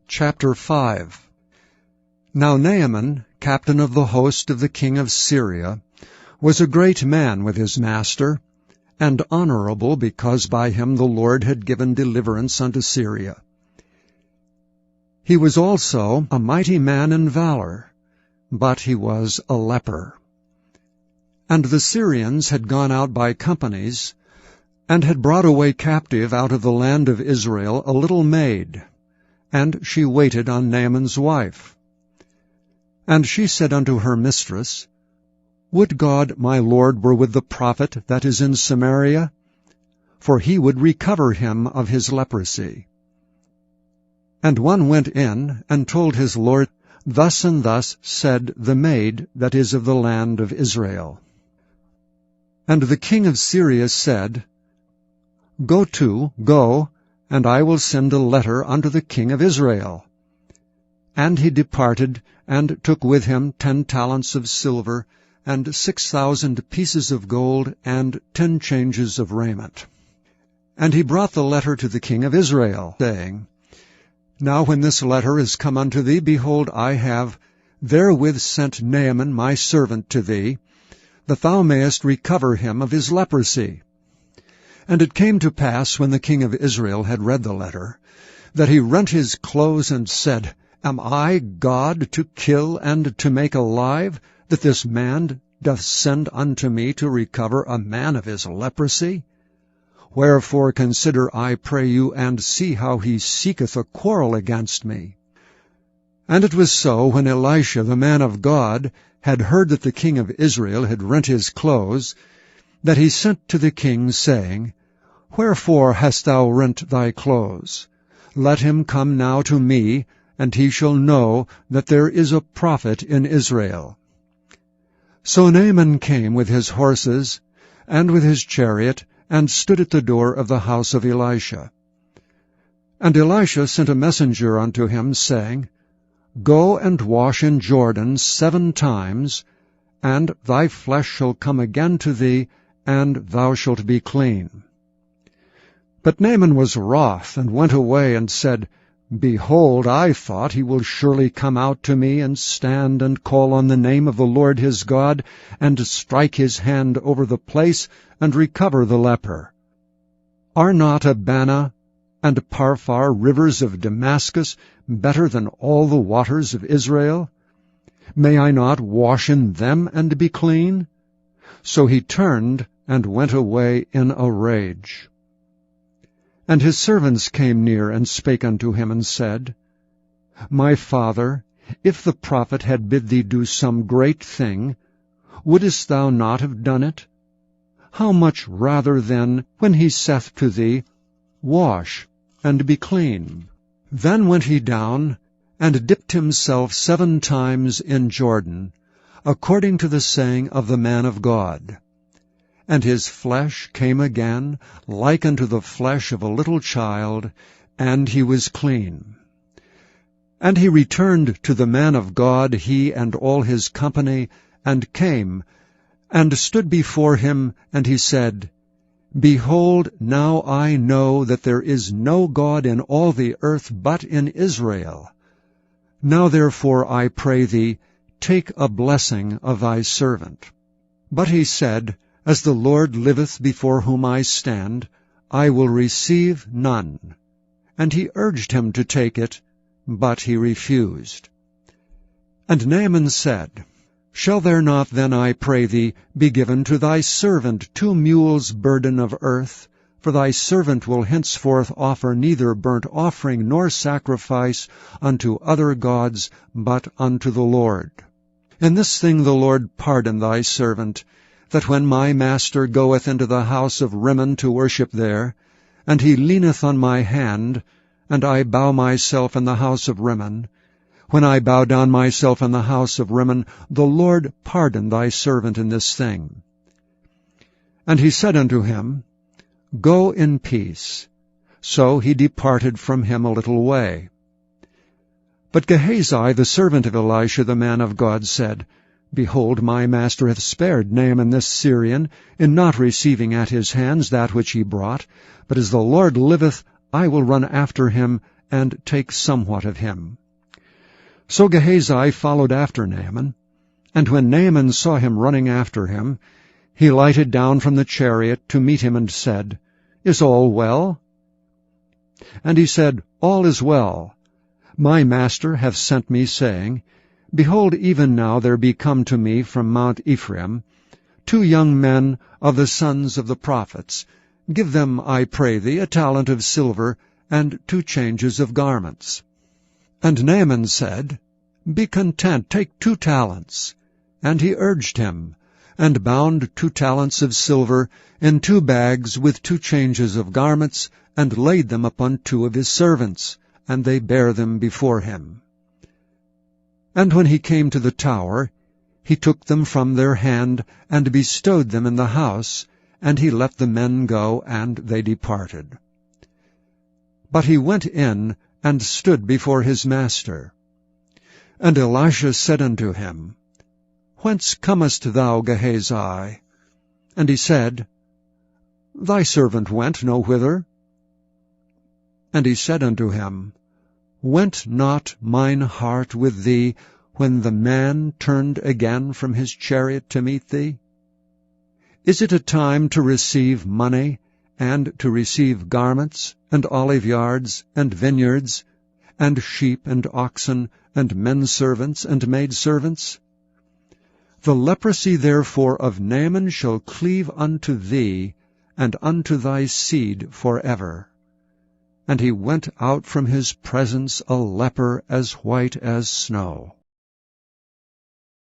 Chapter 5. Now Naaman, captain of the host of the king of Syria, was a great man with his master, and honorable, because by him the Lord had given deliverance unto Syria. He was also a mighty man in valor, but he was a leper. And the Syrians had gone out by companies, and had brought away captive out of the land of Israel a little maid, and she waited on Naaman's wife. And she said unto her mistress, Would God my Lord were with the prophet that is in Samaria, for he would recover him of his leprosy. And one went in, and told his lord, Thus and thus said the maid that is of the land of Israel. And the king of Syria said, Go, and I will send a letter unto the king of Israel. And he departed, and took with him 10 talents of silver, and 6,000 pieces of gold, and 10 changes of raiment. And he brought the letter to the king of Israel, saying, Now when this letter is come unto thee, behold, I have therewith sent Naaman my servant to thee, that thou mayest recover him of his leprosy. And it came to pass, when the king of Israel had read the letter, that he rent his clothes, and said, Am I God to kill and to make alive, that this man doth send unto me to recover a man of his leprosy? Wherefore consider, I pray you, and see how he seeketh a quarrel against me. And it was so, when Elisha the man of God had heard that the king of Israel had rent his clothes, that he sent to the king, saying, Wherefore hast thou rent thy clothes? Let him come now to me, and he shall know that there is a prophet in Israel. So Naaman came with his horses, and with his chariot, and stood at the door of the house of Elisha. And Elisha sent a messenger unto him, saying, Go and wash in Jordan 7 times, and thy flesh shall come again to thee, and thou shalt be clean. But Naaman was wroth, and went away, and said, Behold, I thought he will surely come out to me, and stand and call on the name of the Lord his God, and strike his hand over the place, and recover the leper. Are not Abana and Parphar, rivers of Damascus, better than all the waters of Israel? May I not wash in them and be clean? So he turned and went away in a rage. And his servants came near, and spake unto him, and said, My father, if the prophet had bid thee do some great thing, wouldest thou not have done it? How much rather then, when he saith to thee, Wash, and be clean? Then went he down, and dipped himself 7 times in Jordan, according to the saying of the man of God. And his flesh came again, like unto the flesh of a little child, and he was clean. And he returned to the man of God, he and all his company, and came, and stood before him, and he said, Behold, now I know that there is no God in all the earth but in Israel. Now therefore, I pray thee, take a blessing of thy servant. But he said, As the Lord liveth before whom I stand, I will receive none. And he urged him to take it, but he refused. And Naaman said, Shall there not then, I pray thee, be given to thy servant 2 mules' burden of earth? For thy servant will henceforth offer neither burnt offering nor sacrifice unto other gods, but unto the Lord. In this thing the Lord pardon thy servant, that when my master goeth into the house of Rimmon to worship there, and he leaneth on my hand, and I bow myself in the house of Rimmon, when I bow down myself in the house of Rimmon, the Lord pardon thy servant in this thing. And he said unto him, Go in peace. So he departed from him a little way. But Gehazi, the servant of Elisha the man of God, said, Behold, my master hath spared Naaman this Syrian, in not receiving at his hands that which he brought. But as the Lord liveth, I will run after him, and take somewhat of him. So Gehazi followed after Naaman, and when Naaman saw him running after him, he lighted down from the chariot to meet him and said, Is all well? And he said, All is well. My master hath sent me, saying, Behold, even now there be come to me from Mount Ephraim 2 young men of the sons of the prophets. Give them, I pray thee, a talent of silver, and 2 changes of garments. And Naaman said, Be content, take 2 talents. And he urged him, and bound 2 talents of silver in 2 bags with 2 changes of garments, and laid them upon 2 of his servants, and they bare them before him. And when he came to the tower, he took them from their hand, and bestowed them in the house, and he let the men go, and they departed. But he went in, and stood before his master. And Elisha said unto him, Whence comest thou, Gehazi? And he said, Thy servant went no whither. And he said unto him, Went not mine heart with thee, when the man turned again from his chariot to meet thee? Is it a time to receive money, and to receive garments, and oliveyards, and vineyards, and sheep, and oxen, and men-servants, and maidservants? The leprosy therefore of Naaman shall cleave unto thee, and unto thy seed forever. And he went out from his presence a leper as white as snow.